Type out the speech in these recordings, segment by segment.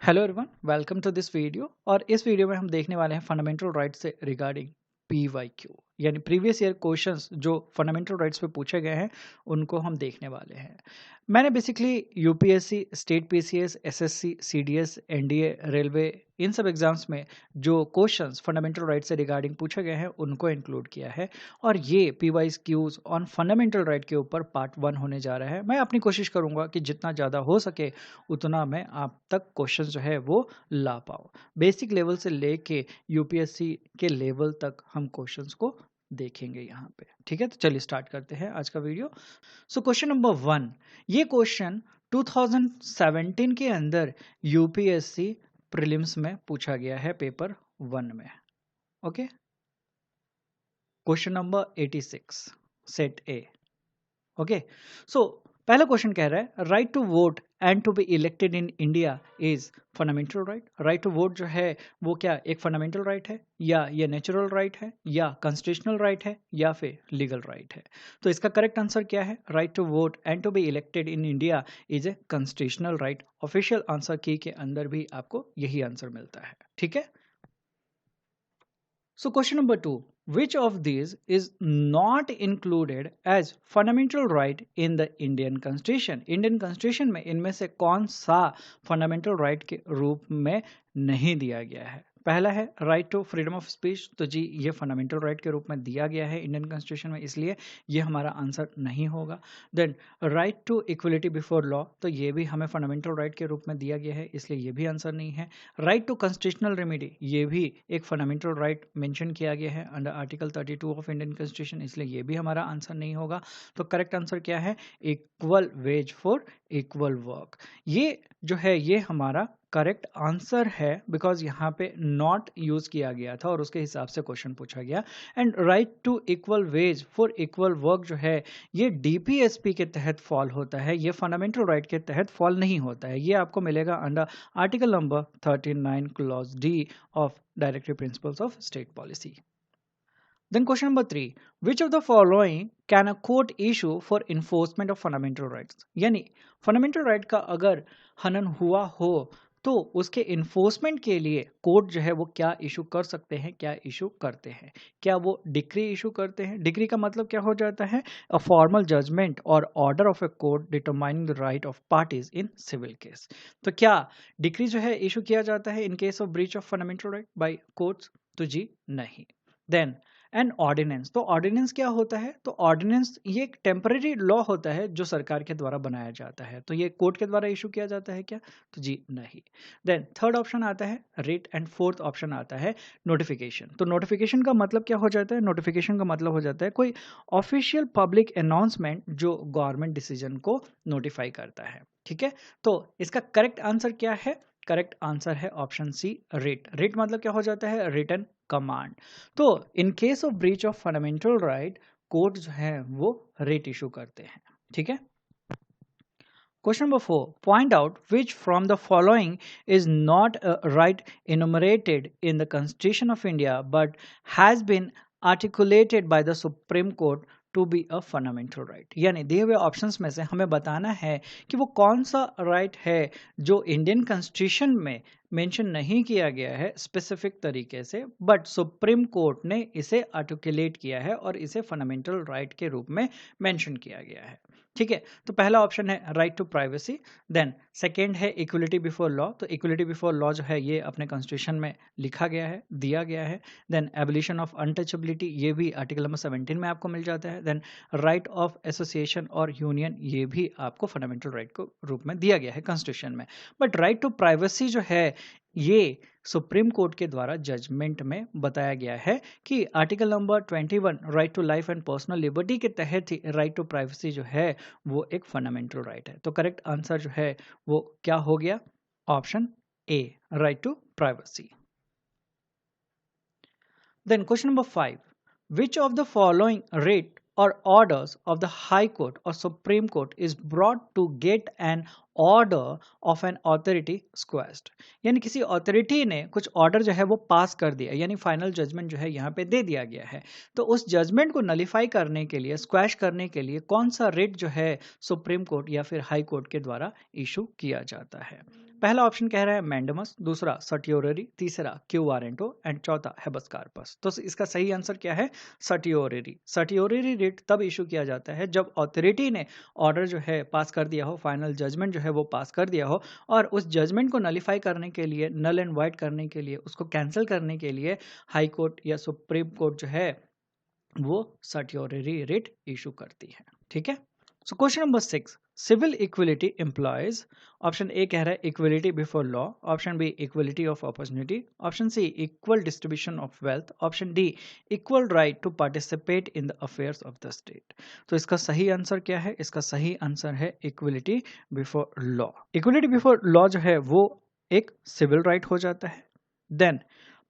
Hello everyone, welcome to this video. और इस video में हम देखने वाले हैं फंडामेंटल राइट्स से रिगार्डिंग पीवाईक्यू यानी प्रीवियस ईयर क्वेश्चंस जो फंडामेंटल राइट्स पे पूछे गए हैं उनको हम देखने वाले हैं। मैंने basically UPSC, state PCS, SSC, CDS, NDA, railway इन सब एग्जाम्स में जो क्वेश्चंस फंडामेंटल राइट से रिगार्डिंग पूछे गए हैं उनको इंक्लूड किया है। और ये पीवाईक्यूज ऑन फंडामेंटल राइट के ऊपर पार्ट 1 होने जा रहा है। मैं अपनी कोशिश करूंगा कि जितना ज़्यादा हो सके उतना मैं आप तक क्वेश्चन जो है वो ला पाऊँ। बेसिक लेवल से लेके यूपीएससी के लेवल तक हम क्वेश्चंस को देखेंगे यहाँ पे। ठीक है, तो चलिए स्टार्ट करते हैं आज का वीडियो। सो क्वेश्चन नंबर 1, ये क्वेश्चन 2017 के अंदर यूपीएससी प्रीलिम्स में पूछा गया है पेपर 1 में। Okay, question number 86 set A. Okay, so पहला क्वेश्चन कह रहा है right to vote and to be elected in India is fundamental right. Right to vote जो है वो क्या एक फंडामेंटल राइट है, या ये नेचुरल राइट है, या कॉन्स्टिट्यूशनल राइट है, या फिर लीगल राइट है? तो इसका करेक्ट आंसर क्या है? Right to vote and to be elected in India is a constitutional right. Official answer key के अंदर भी आपको यही आंसर मिलता है। ठीक है, so question number 2, which of these is not included as fundamental right in the Indian Constitution? Indian Constitution में इनमें से कौन सा fundamental right के रूप में नहीं दिया गया है? पहला है right to freedom of speech. तो जी ये फंडामेंटल राइट के रूप में दिया गया है इंडियन कॉन्स्टिट्यूशन में, इसलिए ये हमारा आंसर नहीं होगा। Then right to equality before law, तो ये भी हमें फंडामेंटल राइट के रूप में दिया गया है, इसलिए ये भी आंसर नहीं है। राइट टू कॉन्स्टिट्यूशनल रेमेडी, ये भी एक फंडामेंटल राइट मेंशन किया गया है under article 32 of Indian constitution, इसलिए ये भी हमारा आंसर नहीं होगा। तो करेक्ट आंसर क्या है? Equal wage for equal work. ये जो है ये हमारा करेक्ट आंसर है, बिकॉज यहाँ पे नॉट यूज किया गया था और उसके हिसाब से क्वेश्चन पूछा गया। And right to equal wage for equal work जो है ये डीपीएसपी के तहत फॉल होता है, ये फंडामेंटल राइट के तहत फॉल नहीं होता है। ये आपको मिलेगा under article number 39 clause D of directive principles of state policy. Then question number 3, which of the following can a court issue for enforcement of fundamental rights? यानी फंडामेंटल राइट का अगर हनन हुआ हो तो उसके इन्फोर्समेंट के लिए कोर्ट जो है वो क्या इशू कर सकते हैं, क्या इशू करते हैं? क्या वो डिक्री इशू करते हैं? डिक्री का मतलब क्या हो जाता है? अ फॉर्मल जजमेंट और order of a court determining the right of parties in civil case. तो क्या डिक्री जो है इशू किया जाता है in case of breach of fundamental right by courts? तो जी नहीं। देन एंड ऑर्डिनेंस, तो ऑर्डिनेंस क्या होता है? तो ऑर्डिनेंस ये एक टेम्पररी लॉ होता है जो सरकार के द्वारा बनाया जाता है, तो ये कोर्ट के द्वारा इशू किया जाता है क्या? तो जी नहीं। देन थर्ड ऑप्शन आता है रिट एंड फोर्थ ऑप्शन आता है नोटिफिकेशन। तो नोटिफिकेशन का मतलब क्या हो जाता है? नोटिफिकेशन का मतलब हो जाता है कोई ऑफिशियल पब्लिक अनाउंसमेंट जो गवर्नमेंट डिसीजन को नोटिफाई करता है। ठीक है, तो इसका करेक्ट आंसर क्या है? करेक्ट आंसर है ऑप्शन सी रिट। रिट मतलब क्या हो जाता है? Written command. तो in case of breach of fundamental right court जो है वो रिट इशू करते हैं। ठीक है, question number 4, point out which from the following is not a right enumerated in the constitution of India but has been articulated by the Supreme Court to be a fundamental right. यानी दिए हुए options में से हमें बताना है कि वो कौन सा राइट है जो इंडियन कॉन्स्टिट्यूशन में मेंशन नहीं किया गया है स्पेसिफिक तरीके से, बट सुप्रीम कोर्ट ने इसे आर्टिकुलेट किया है और इसे फंडामेंटल राइट के रूप में मेंशन किया गया है। ठीक है, तो पहला ऑप्शन है right to privacy. Then second है इक्वलिटी बिफोर लॉ। तो इक्वलिटी बिफोर लॉ जो है ये अपने कॉन्स्टिट्यूशन में लिखा गया है, दिया गया है। देन एबोलिशन ऑफ अनटचेबिलिटी, ये भी आर्टिकल नंबर 17 में आपको मिल जाता है। देन राइट ऑफ एसोसिएशन और यूनियन, ये भी आपको फंडामेंटल राइट को रूप में दिया गया है कॉन्स्टिट्यूशन में। बट राइट टू प्राइवेसी जो है ये सुप्रीम कोर्ट के द्वारा जजमेंट में बताया गया है कि article number 21 right to life and personal liberty के तहत ही राइट टू प्राइवेसी जो है वो एक फंडामेंटल राइट है। तो करेक्ट आंसर जो है वो क्या हो गया? Option A, right to privacy. Then question number 5, which of the following writ or orders of the High Court or Supreme Court is brought to get an order of an authority squashed, यानी किसी authority ने कुछ order जो है वो पास कर दिया, यानी फाइनल जजमेंट जो है यहाँ पे दे दिया गया है। तो उस जजमेंट को नलीफाई करने के लिए, स्क्वैश करने के लिए कौन सा रिट जो है सुप्रीम कोर्ट या फिर हाई कोर्ट के द्वारा इशू किया जाता है? पहला ऑप्शन कह रहा है मैंडमस, दूसरा सर्टियोररी, तीसरा क्यू वारेंटो एंड चौथा हेबस कार्पस। तो इसका सही आंसर क्या है? सर्टियोररी। सर्टियोररी रिट तब इशू किया जाता है जब अथॉरिटी ने ऑर्डर जो है पास कर दिया हो, फाइनल जजमेंट जो है वो पास कर दिया हो, और उस जजमेंट को नलीफाई करने के लिए, नल एंड वाइड करने के लिए, उसको कैंसिल करने के लिए हाई कोर्ट या सुप्रीम कोर्ट जो है वो सर्टियोररी रिट इशू करती है। ठीक है। So question number 6, civil equality employees. Option A कह रहा है equality before law, option B equality of opportunity, option C equal distribution of wealth, option D equal right to participate in the affairs of the state. तो इसका सही answer क्या है? इसका सही आंसर है equality before law. Equality before law जो है वो एक सिविल राइट हो जाता है। देन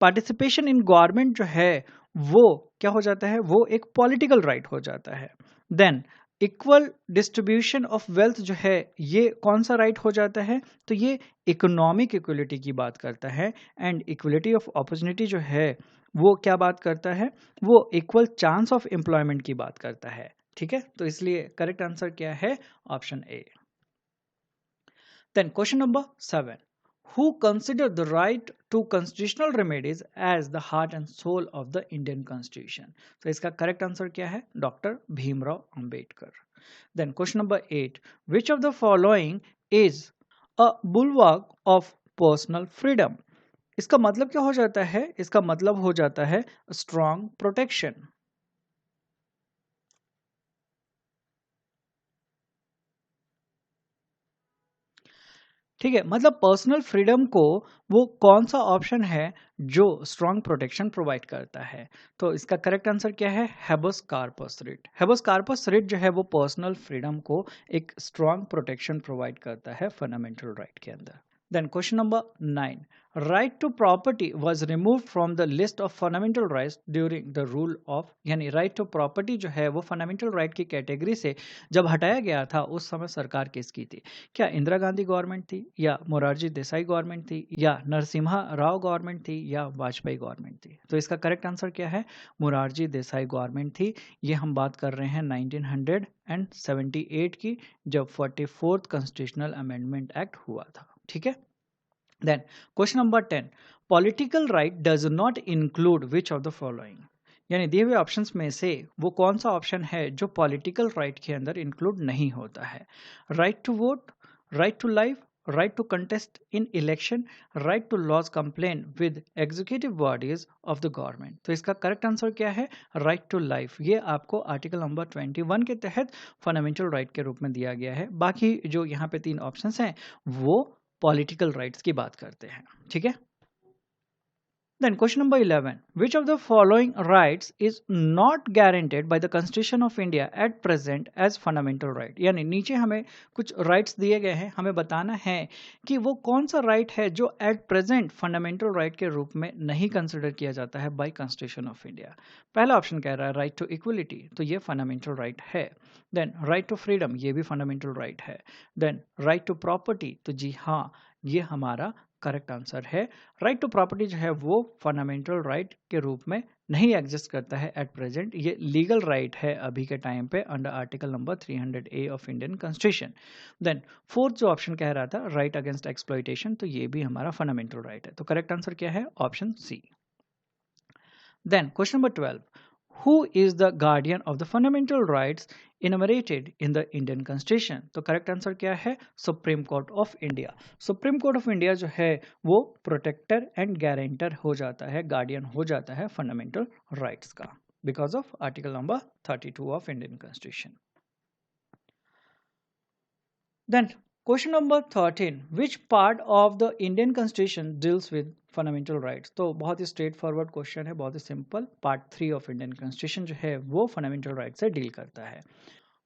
पार्टिसिपेशन इन गवर्नमेंट जो है वो क्या हो जाता है? वो एक पॉलिटिकल राइट हो जाता है। Than equal distribution of wealth जो है ये कौन सा राइट हो जाता है? तो ये इकोनॉमिक इक्वलिटी की बात करता है। एंड इक्वलिटी ऑफ अपॉर्चुनिटी जो है वो क्या बात करता है? वो इक्वल चांस ऑफ एम्प्लॉयमेंट की बात करता है। ठीक है, तो इसलिए करेक्ट आंसर क्या है? Option A. Then question number 7, who considered the right to constitutional remedies as the heart and soul of the Indian Constitution? तो इसका करेक्ट आंसर क्या है? Doctor Bhimrao Ambedkar. Then question number 8, which of the following is a bulwark of personal freedom? इसका मतलब क्या हो जाता है? इसका मतलब हो जाता है स्ट्रॉन्ग प्रोटेक्शन। ठीक है, मतलब पर्सनल फ्रीडम को वो कौन सा ऑप्शन है जो स्ट्रॉन्ग प्रोटेक्शन प्रोवाइड करता है? तो इसका करेक्ट आंसर क्या है? Habeas corpus writ. Habeas corpus writ जो है वो पर्सनल फ्रीडम को एक स्ट्रॉन्ग प्रोटेक्शन प्रोवाइड करता है फंडामेंटल राइट के अंदर। Then question number 9, right to property was removed from the list of fundamental rights during the rule of, यानी राइट टू प्रॉपर्टी जो है वो फंडामेंटल राइट की कैटेगरी से जब हटाया गया था उस समय सरकार किसकी थी? क्या इंदिरा गांधी गवर्नमेंट थी, या मोरारजी देसाई गवर्नमेंट थी, या नरसिम्हा राव गवर्नमेंट थी, या वाजपेयी गवर्नमेंट थी? तो इसका करेक्ट आंसर क्या है? मोरारजी देसाई गवर्नमेंट थी। ये हम बात कर रहे हैं 1978 की, जब 44th कॉन्स्टिट्यूशनल अमेंडमेंट एक्ट हुआ था। ठीक है। Then question number 10, political right does not include which of the following? यानी दिए हुए ऑप्शंस में से वो कौन सा ऑप्शन है जो पॉलिटिकल राइट के अंदर इंक्लूड नहीं होता है? Right to vote, right to life, right to contest in election, right to lodge complain with executive bodies of the government. तो इसका करेक्ट आंसर क्या है? Right to life. ये आपको आर्टिकल नंबर 21 के तहत फंडामेंटल राइट के रूप में दिया गया है। बाकी जो यहाँ पे 3 ऑप्शंस हैं वो पॉलिटिकल राइट्स की बात करते हैं। ठीक है। Then question number 11, which of the following rights is not guaranteed by the Constitution of India at present as fundamental right? यानी नीचे हमें कुछ rights दिए गए हैं, हमें बताना है कि वो कौन सा right है जो at present fundamental right के रूप में नहीं consider किया जाता है by Constitution of India। पहला ऑप्शन कह रहा है right to equality, तो ये fundamental right है। Then right to freedom, ये भी fundamental right है। Then right to property, तो जी हाँ ये हमारा करेक्ट आंसर है। राइट टू प्रॉपर्टी जो है वो फंडामेंटल राइट के रूप में नहीं एग्जिस्ट करता है एट प्रेजेंट, ये लीगल राइट है अभी के टाइम पे under article number 300A of Indian constitution. Then fourth जो ऑप्शन कह रहा था राइट अगेंस्ट एक्सप्लॉइटेशन, तो ये भी हमारा फंडामेंटल राइट है। तो करेक्ट आंसर क्या है? Option C. Then question number 12, who is the guardian of the fundamental rights enumerated in the Indian Constitution? तो करेक्ट आंसर क्या है? Supreme court of India. Supreme court of India जो है वो प्रोटेक्टर एंड गारंटर हो जाता है, guardian हो जाता है फंडामेंटल राइट्स का, because of article number 32 of Indian constitution. Then question number 13, which part of the Indian Constitution deals with fundamental rights? तो बहुत ही स्ट्रेट फॉरवर्ड क्वेश्चन है, बहुत ही simple. Part 3 of Indian constitution जो है वो फंडामेंटल राइट से डील करता है।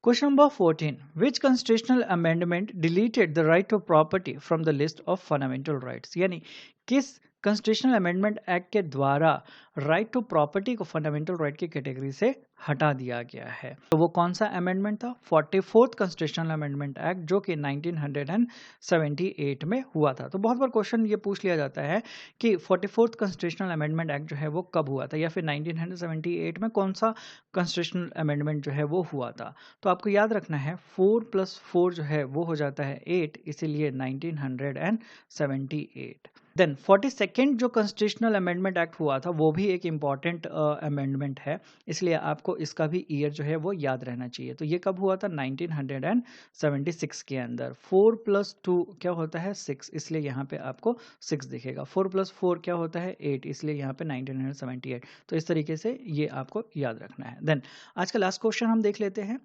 Question number 14, which constitutional amendment deleted the right to property from the list of fundamental rights? यानी किस कॉन्स्टिट्यूशनल अमेंडमेंट एक्ट के द्वारा राइट टू प्रॉपर्टी को फंडामेंटल राइट की कैटेगरी से हटा दिया गया है? तो वो कौन सा अमेंडमेंट था? 44th कॉन्स्टिट्यूशनल अमेंडमेंट एक्ट, जो कि 1978 में हुआ था। तो बहुत बार क्वेश्चन ये पूछ लिया जाता है कि 44th कॉन्स्टिट्यूशनल अमेंडमेंट एक्ट जो है वो कब हुआ था, या फिर 1978 में कौन सा कॉन्स्टिट्यूशनल अमेंडमेंट जो है वो हुआ था। तो आपको याद रखना है 4 + 4 जो है वो हो जाता है 8, इसीलिए 1978। देन 42nd जो कॉन्स्टिट्यूशनल अमेंडमेंट एक्ट हुआ था वो भी एक इम्पॉर्टेंट अमेंडमेंट है, इसलिए आपको इसका भी ईयर जो है वो याद रहना चाहिए। तो ये कब हुआ था? 1976 के अंदर। 4 + 2 क्या होता है? 6, इसलिए यहाँ पे आपको 6 दिखेगा। 4 + 4 क्या होता है? 8, इसलिए यहाँ पे 1978। तो इस तरीके से ये आपको याद रखना है। देन आज का लास्ट क्वेश्चन हम देख लेते हैं।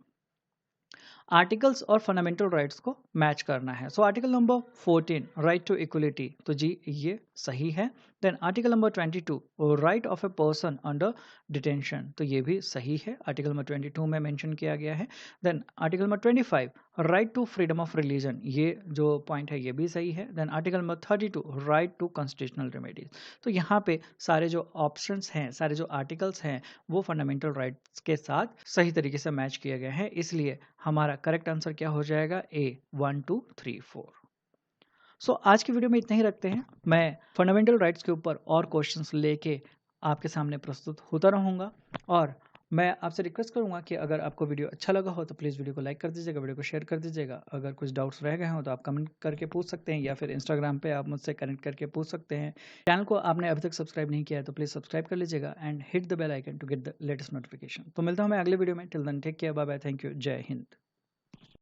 आर्टिकल्स और फंडामेंटल राइट्स को मैच करना है। So article number 14 right to equality, तो जी ये सही है। Then article number 22 right of a person under detention, तो ये भी सही है, आर्टिकल नंबर 22 में मेंशन किया गया है। Then article number 25 right to freedom of religion, ये जो पॉइंट है ये भी सही है। Then article number 32 right to constitutional remedies. तो यहाँ पे सारे जो ऑप्शंस हैं, सारे जो आर्टिकल्स हैं, वो फंडामेंटल राइट्स के साथ सही तरीके से मैच किए गए हैं, इसलिए हमारा करेक्ट आंसर क्या हो जाएगा? ए 1 2 3 4। सो आज की वीडियो में इतना ही रखते हैं। मैं फंडामेंटल राइट्स के ऊपर और क्वेश्चंस लेके आपके सामने प्रस्तुत होता रहूँगा, और मैं आपसे रिक्वेस्ट करूँगा कि अगर आपको वीडियो अच्छा लगा हो तो प्लीज़ वीडियो को लाइक कर दीजिएगा, वीडियो को शेयर कर दीजिएगा। अगर कुछ डाउट्स रह गए हों तो आप कमेंट करके पूछ सकते हैं, या फिर इंस्टाग्राम पे आप मुझसे कनेक्ट करके पूछ सकते हैं। चैनल को आपने अभी तक सब्सक्राइब नहीं किया है तो प्लीज़ सब्सक्राइब कर लीजिएगा and hit the bell icon to get the latest notification. तो मिलता हूँ मैं अगले वीडियो में। Till then take care, bye bye, thank you, जय हिंद।